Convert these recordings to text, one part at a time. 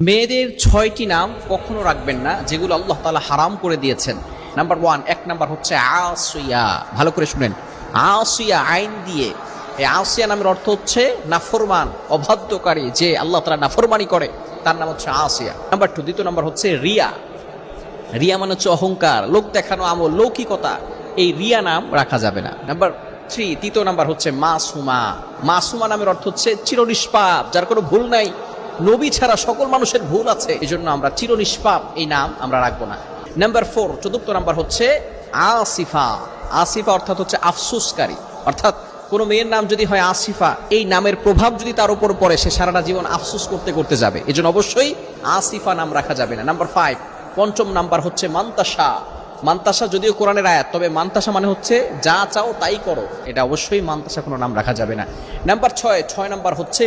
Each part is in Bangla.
মেয়েদের ৬টি নাম কখনো রাখবেন না যেগুলো আল্লাহ তাআলা হারাম করে দিয়েছেন। নাম্বার 1, এক নাম্বার হচ্ছে আসিয়া। ভালো করে শুনেন, আসিয়া আইন দিয়ে। এই আসিয়া নামের অর্থ হচ্ছে নাফরমান, অবাধ্যকারী, যে আল্লাহ তাআলা নাফরমানি করে তার নাম হচ্ছে আসিয়া। নাম্বার 2, দ্বিতীয় নাম্বার হচ্ছে রিয়া। রিয়া মানে হচ্ছে অহংকার, লোক দেখানো আমল, লৌকিকতা। এই রিয়া নাম রাখা যাবে না। নাম্বার 3, তৃতীয় নাম্বার হচ্ছে মাসুমা। মাসুমা নামের অর্থ হচ্ছে চিরনিষ্পাপ, যার কোনো ভুল নাই। নবী ছাড়া সকল মানুষের ভুল আছে, এই জন্য আমরা চিরনিষ্পাপ এই নাম আমরা রাখবো না। নাম্বার 4, চতুর্থ নাম্বার হচ্ছে আসিফা। আসিফা অর্থাৎ হচ্ছে আফসোসকারী। অর্থাৎ কোনো মেয়ের নাম যদি হয় আসিফা, এই নামের প্রভাব যদি তার উপর পড়ে, সে সারাটা জীবন আফসোস করতে করতে যাবে। এই জন্য অবশ্যই আসিফা নাম রাখা যাবে না। নাম্বার 5, পঞ্চম নাম্বার হচ্ছে মান্তাসা। মান্তাসা যদিও কোরআনের আয়াত, তবে মান্তাসা মানে হচ্ছে যা চাও তাই করো, এটা অবশ্যই মান্তাসা কোনো নাম রাখা যাবে না। নাম্বার 6 নাম্বার হচ্ছে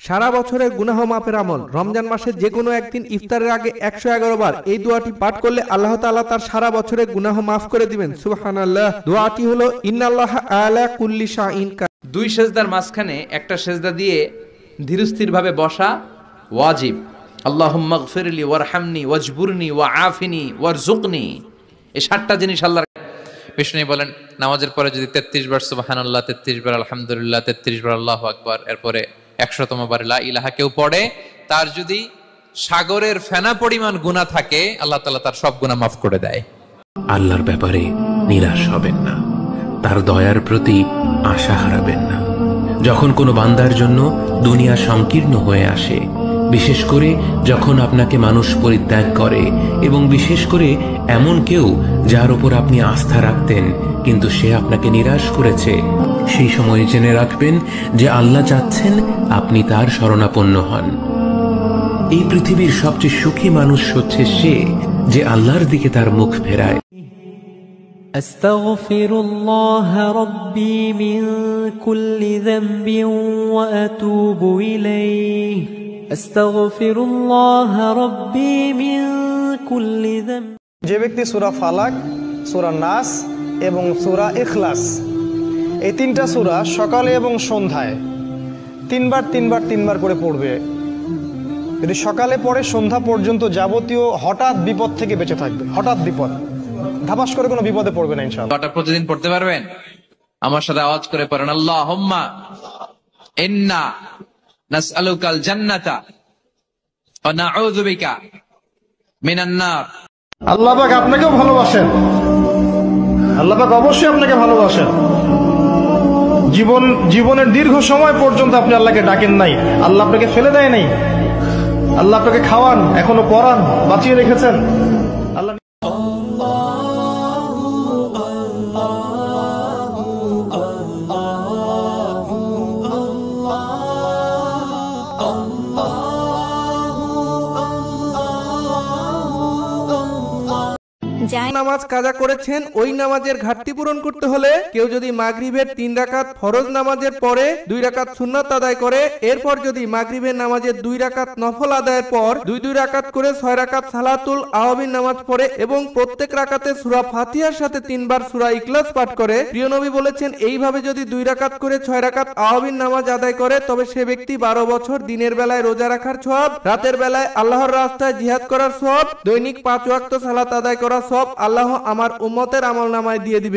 সারা বছরের গুনাহ মাফের আমল রমজান মাসে যে কোনো একদিন ইফতারের আগে 111 বার এই দোয়াটি পাঠ করলে আল্লাহ তাআলা তার সারা বছরের গুনাহ মাফ করে দিবেন। সুবহানাল্লাহ। দোয়াটি হলো ইন্নাল্লাহা আলা কুল্লি শাইইন। দুই সেজদার মাঝখানে একটা সেজদা দিয়ে ধীরস্থির ভাবে বসা ওয়াজিব। আল্লাহুম্মা গফিরলি ওয়ারহামনি ওয়াজবুরনি ওয়াআফিনি ওয়ারযুকনি। এই 7টা জিনিস আল্লাহর। বিষ্ণু বলেন, নামাজের পরে যদি 33 বার সুবহানাল্লাহ, 33 বার আলহামদুলিল্লাহ, 33 বার আল্লাহু আকবার, এরপরে 100তম বার লা ইলাহা কেউ পড়ে, তার যদি সাগরের ফেনা পরিমাণ গুনাহ থাকে, আল্লাহ তাআলা তার সব গুনাহ মাফ করে দেয়। আল্লাহর ব্যাপারে নিরাশ হবেন না, তার দয়ার প্রতি আশা হারাবেন না। যখন কোনো বান্দার জন্য দুনিয়া সংকীর্ণ হয়ে আসে, বিশেষ করে যখন আপনাকে মানুষ পরিত্যাগ করে, এবং বিশেষ করে এমন কেউ যার উপর আপনি আস্থা রাখতেন কিন্তু সে আপনাকে নিরাশ করেছে, সেই সময় জেনে রাখবেন যে আল্লাহ চাচ্ছেন আপনি তার শরণাপন্ন হন। এই পৃথিবীর সবচেয়ে সুখী মানুষ হচ্ছে সে যে আল্লাহর দিকে তার মুখ ফেরায়। আস্তাগফিরুল্লাহ রাব্বি মিন কুল্লি যামবিন ওয়া আতুবু ইলাইহি। আস্তাগফিরুল্লাহ রাব্বি মিন কুল্লি যামব। যে ব্যক্তি সূরা ফালাক, সূরা নাস এবং সূরা ইখলাস, এই 3টা সূরা সকালে এবং সন্ধ্যায় 3বার করে পড়বে, যদি সকালে পড়ে সন্ধ্যা পর্যন্ত যাবতীয় হঠাৎ বিপদ থেকে বেঁচে থাকবে। হঠাৎ বিপদ, ধাপাস করে কোনো বিপদে পড়বে না ইনশাআল্লাহ। দোয়াটা প্রতিদিন পড়তে পারবেন? আমার সাথে আওয়াজ করে পড়েন, আল্লাহুম্মা ইন্না নাসআলুকাল জান্নাতা ওয়া নাউযু বিকা মিনান নার। আল্লাহ পাক আপনাকেও ভালোবাসেন, আল্লাহ পাক অবশ্যই আপনাকে ভালোবাসেন। জীবনের দীর্ঘ সময় পর্যন্ত আপনি আল্লাহকে ডাকেন নাই, আল্লাহ আপনাকে ফেলে দেয় নাই, আল্লাহ আপনাকে খাওয়ান, এখনো পড়ান, বাঁচিয়ে রেখেছেন। আল্লাহ নামাজ কাজা করেছেন, ওই নামাজের ঘাটতি পূরণ করতে হলে কেউ যদি মাগরিবের 3 রাকাত ফরজ নামাজের পরে 2 রাকাত সুন্নাত আদায় করে, এরপর যদি মাগরিবের নামাজের 2 রাকাত নফল আদায়ের পর 2 রাকাত করে 6 রাকাত সালাতুল আওয়াবিন নামাজ পড়ে এবং প্রত্যেক রাকাতে সূরা ফাতিহার সাথে 3 বার সূরা ইখলাস পাঠ করে, প্রিয় নবী বলেছেন এইভাবে যদি 2 রাকাত করে 6 রাকাত আওয়াবিন নামাজ আদায় করে, তবে সে ব্যক্তি 12 বছর দিনের বেলায় রোজা রাখার সওয়াব, রাতের বেলায় আল্লাহর রাস্তায় জিহাদ করার সওয়াব, দৈনিক 5 ওয়াক্ত সালাত আদায় করার সওয়াব আল্লাহ আমার উম্মতের আমলনামায় দিয়ে দিবেন।